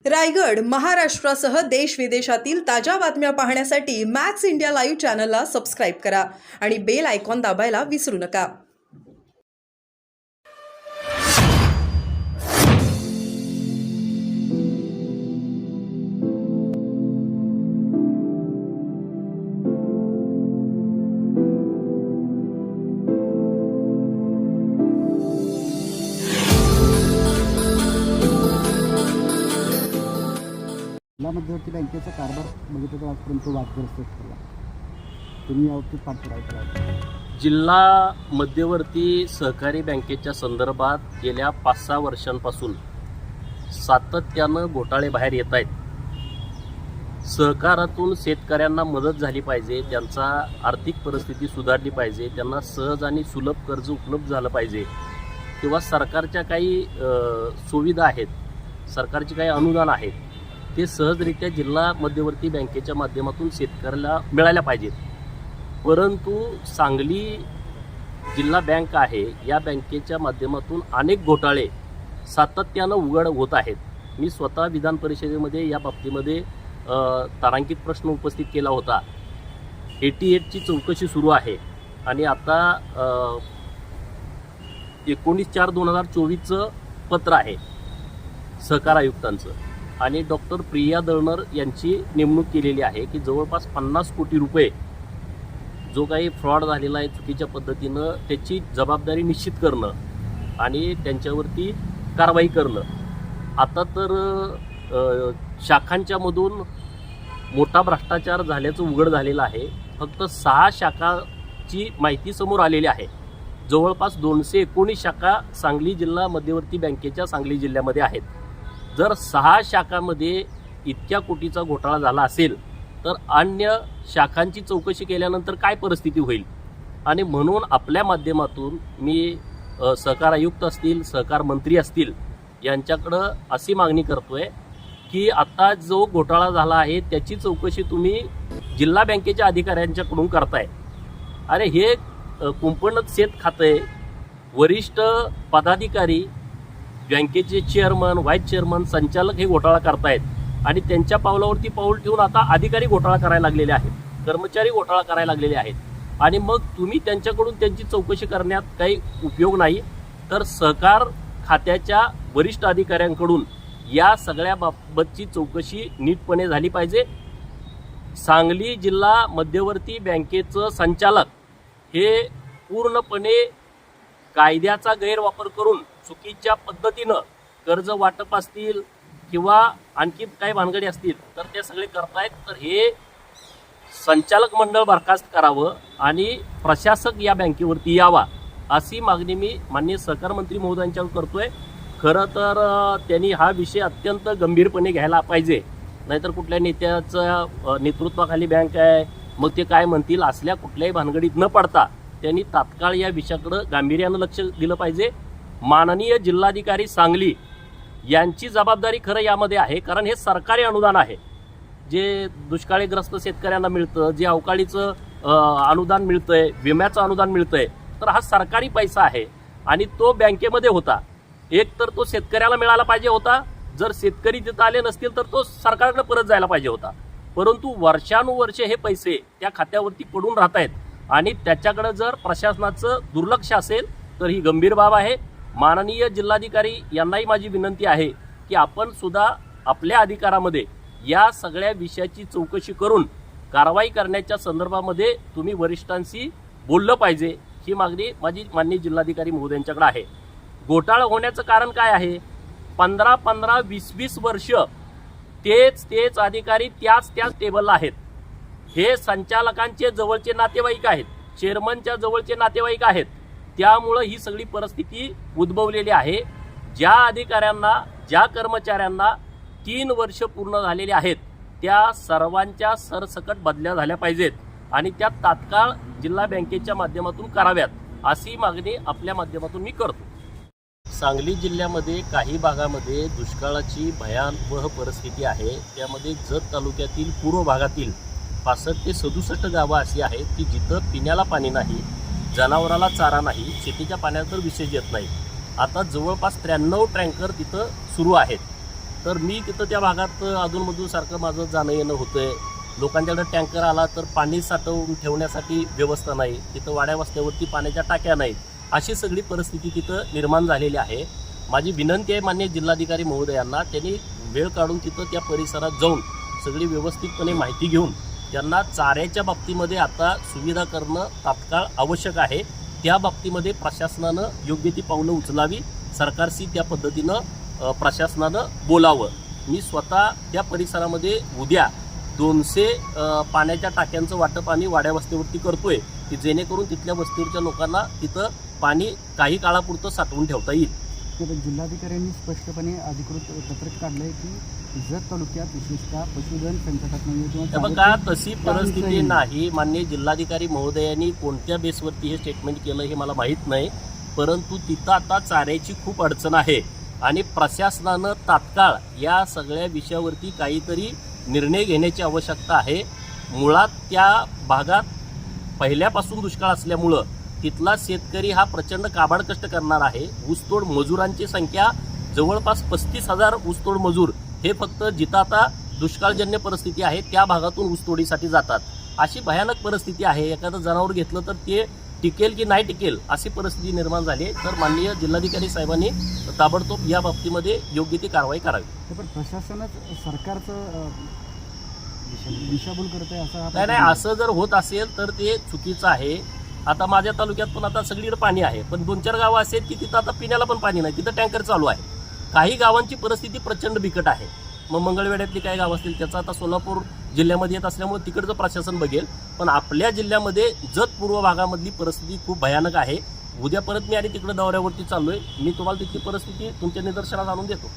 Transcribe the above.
रायगड, महाराष्ट्रासह देश विदेशातील ताज्या बातम्या पाहण्यासाठी मॅक्स इंडिया लाईव्ह चॅनलला सबस्क्राईब करा आणि बेल आयकॉन दाबायला विसरू नका. जिल्हा मध्यवर्ती बँकेचा कारभार बघितलं तर आजपर्यंत वादग्रस्त ठरला. तुम्ही यावरती पाठपुरावा केला. जिल्हा मध्यवर्ती सहकारी बँकेच्या संदर्भात गेल्या 5-6 वर्षांपासून सातत्यानं घोटाळे बाहेर येत आहेत. सहकारातून शेतकऱ्यांना मदत झाली पाहिजे, त्यांचा आर्थिक परिस्थिती सुधारली पाहिजे, त्यांना सहज आणि सुलभ कर्ज उपलब्ध झालं पाहिजे किंवा सरकारच्या काही सुविधा आहेत, सरकारची काही अनुदान आहेत, ते सहजरित्या जिल्हा मध्यवर्ती बँकेच्या माध्यमातून शेतकऱ्याला मिळाल्या पाहिजेत. परंतु सांगली जिल्हा बँक आहे, या बँकेच्या माध्यमातून अनेक घोटाळे सातत्यानं उघड होत आहेत. मी स्वतः विधान परिषदेमध्ये या बाबतीमध्ये तारांकित प्रश्न उपस्थित केला होता. 88ची चौकशी सुरू आहे आणि आता 19/4/2024चं पत्र आहे सहकार आयुक्तांचं आणि डॉक्टर प्रिया दळणर यांची नेमणूक केलेली आहे की जवळपास 50 कोटी रुपये जो काही फ्रॉड झालेला आहे चुकीच्या पद्धतीनं, त्याची जबाबदारी निश्चित करणं आणि त्यांच्यावरती कारवाई करणं. आता तर शाखांच्यामधून मोठा भ्रष्टाचार झाल्याचं उघड झालेलं आहे. फक्त 6 शाखाची माहिती समोर आलेली आहे. जवळपास 219 शाखा सांगली जिल्हा मध्यवर्ती बँकेच्या सांगली जिल्ह्यामध्ये आहेत. जर 6 शाखांमध्ये इतक्या कोटीचा घोटाळा झाला असेल तर अन्य शाखांची चौकशी केल्यानंतर काय परिस्थिती होईल. आणि म्हणून आपल्या माध्यमातून मी सहकार आयुक्त असतील, सहकार मंत्री असतील यांच्याकडं अशी मागणी करतोय की आता जो घोटाळा झाला आहे त्याची चौकशी तुम्ही जिल्हा बँकेच्या अधिकाऱ्यांच्याकडून करताय. अरे हे कुंपणच शेत खातंय. वरिष्ठ पदाधिकारी, बँकेचे चेअरमन, व्हाईस चेअरमन, संचालक हे घोटाळा करतायत आणि त्यांच्या पावलावरती पाऊल ठेवून आता अधिकारी घोटाळा करायला लागलेले आहेत, कर्मचारी घोटाळा करायला लागलेले आहेत. आणि मग तुम्ही त्यांच्याकडून त्यांची चौकशी करण्यात काही उपयोग नाही, तर सहकार खात्याच्या वरिष्ठ अधिकाऱ्यांकडून या सगळ्या बाबतची चौकशी नीटपणे झाली पाहिजे. सांगली जिल्हा मध्यवर्ती बँकेचं संचालक हे पूर्णपणे कायद्याचा गैरवापर करून चुकीच्या पद्धतीनं कर्ज वाटप असतील किंवा आणखी काही भानगडी असतील तर ते सगळे करतायत. तर हे संचालक मंडळ बरखास्त करावं आणि प्रशासक या बँकेवरती यावा अशी मागणी मी माननीय सहकार मंत्री महोदयांच्यावर करतोय. खरं तर त्यांनी हा विषय अत्यंत गंभीरपणे घ्यायला पाहिजे, नाहीतर कुठल्या नेत्याच्या नेतृत्वाखाली बँक आहे मग ते काय म्हणतील असल्या कुठल्याही भानगडीत न पडता त्यांनी तात्काळ या विषयाकडं गांभीर्यानं लक्ष दिलं पाहिजे. माननीय जिल्हाधिकारी सांगली यांची जबाबदारी खरं यामध्ये आहे, कारण हे सरकारी अनुदान आहे. जे दुष्काळीग्रस्त शेतकऱ्यांना मिळतं, जे अवकाळीचं अनुदान मिळतंय, विम्याचं अनुदान मिळतंय, तर हा सरकारी पैसा आहे आणि तो बँकेमध्ये होता. एक तर तो शेतकऱ्याला मिळाला पाहिजे होता, जर शेतकरी तिथं आले नसतील तर तो सरकारकडे परत जायला पाहिजे होता. परंतु वर्षानुवर्षे हे पैसे त्या खात्यावरती पडून राहत आहेत आणि त्याच्याकडे जर प्रशासनाचं दुर्लक्ष असेल तर ही गंभीर बाब आहे. माननीय जिल्हाधिकारी यांनाही माझी विनंती आहे की आपण सुद्धा आपल्या अधिकारामध्ये या सगळ्या विषयाची चौकशी करून कारवाई करण्याच्या संदर्भामध्ये तुम्ही वरिष्ठांशी बोललं पाहिजे. ही मागणी माझी माननीय जिल्हाधिकारी महोदयांच्याकडे आहे. घोटाळा होण्याचं कारण काय आहे? 15-15, 20-20 वर्ष तेच अधिकारी त्याच टेबलला आहेत. हे संचालकांचे जवळचे नातेवाईक आहेत, चेअरमनच्या जवळचे नातेवाईक आहेत. त्यामुळं ही सगळी परिस्थिती उद्भवलेली आहे. ज्या अधिकाऱ्यांना, ज्या कर्मचाऱ्यांना 3 वर्ष पूर्ण झालेले आहेत त्या सर्वांच्या सरसकट बदल्या झाल्या पाहिजेत आणि त्या तात्काळ जिल्हा बँकेच्या माध्यमातून कराव्यात अशी मागणी आपल्या माध्यमातून मी करतो. सांगली जिल्ह्यामध्ये काही भागामध्ये दुष्काळाची भयावह परिस्थिती आहे. त्यामध्ये जत तालुक्यातील पूर्व भागातील 65 ते 67 गावं अशी आहेत की जिथं पिण्याला पाणी नाही, जनावराला चारा नाही, शेतीच्या पाण्याचा तर विषय येत नाही. आता जवळपास 93 टँकर तिथं सुरू आहेत. तर मी तिथं त्या भागात अधूनमधून सारखं माझं जाणं येणं होतंय. लोकांच्याकडे टँकर आला तर पाणी साठवून ठेवण्यासाठी व्यवस्था नाही, तिथं वाड्या वस्त्यावरती पाण्याच्या टाक्या नाहीत, अशी सगळी परिस्थिती तिथं निर्माण झालेली आहे. माझी विनंती आहे माननीय जिल्हाधिकारी महोदयांना, त्यांनी वेळ काढून तिथं त्या परिसरात जाऊन सगळी व्यवस्थितपणे माहिती घेऊन त्यांना चाऱ्याच्या बाबतीमध्ये आता सुविधा करणं तात्काळ आवश्यक आहे. त्या बाबतीमध्ये प्रशासनानं योग्य ती पावलं उचलावी, सरकारशी त्या पद्धतीनं प्रशासनानं बोलावं. मी स्वतः त्या परिसरामध्ये उद्या 200 पाण्याच्या टाक्यांचं वाटप आम्ही वाड्या वस्तीवरती करतोय, की जेणेकरून तिथल्या वस्तीवरच्या लोकांना तिथं पाणी काही काळापुरतं साठवून ठेवता येईल. तर जिल्हाधिकाऱ्यांनी स्पष्टपणे अधिकृत पत्रक काढलंय की जत तालुक्यात विशेषतः पशुधन संकटात नाही हे बघा, तशी परिस्थिती नाही. माननीय जिल्हाधिकारी महोदयांनी कोणत्या बेसवरती हे स्टेटमेंट केलं हे मला माहीत नाही, परंतु तिथं आता चाऱ्याची खूप अडचण आहे आणि प्रशासनानं तात्काळ या सगळ्या विषयावरती काहीतरी निर्णय घेण्याची आवश्यकता आहे. मुळात त्या भागात पहिल्यापासून दुष्काळ असल्यामुळं तिथला शेतकरी हा प्रचंड काबाड कष्ट करणार आहे. ऊसतोड मजुरांची संख्या जवळपास 35,000 ऊसतोड मजूर हे फक्त जिथं आता दुष्काळजन्य परिस्थिती आहे त्या भागातून ऊसतोडीसाठी जातात. अशी भयानक परिस्थिती आहे. एखादं जनावर घेतलं तर ते टिकेल की नाही टिकेल अशी परिस्थिती निर्माण झाली. तर माननीय जिल्हाधिकारी साहेबांनी ताबडतोब या बाबतीमध्ये योग्य ती कारवाई करावी. पण प्रशासनच सरकारचं दिशाभूल करत आहे असं नाही, असं जर होत असेल तर ते चुकीचं आहे. आता माझ्या तालुक्यात पण आता सगळीकडे पाणी आहे, पण 2-4 गावं असेल की तिथं आता पिण्याला पण पाणी नाही, तिथं टँकर चालू आहे. काही गावांची परिस्थिती प्रचंड बिकट आहे. मग मंगळवेढ्यातली काही गावं असतील त्याचा आता सोलापूर जिल्ह्यामध्ये येत असल्यामुळे तिकडचं प्रशासन बघेल, पण आपल्या जिल्ह्यामध्ये जत पूर्व भागामधली परिस्थिती खूप भयानक आहे. उद्या परत मी आणि तिकडे दौऱ्यावरती चाललोय. मी तुम्हाला तिथली परिस्थिती तुमच्या निदर्शनास आणून देतो.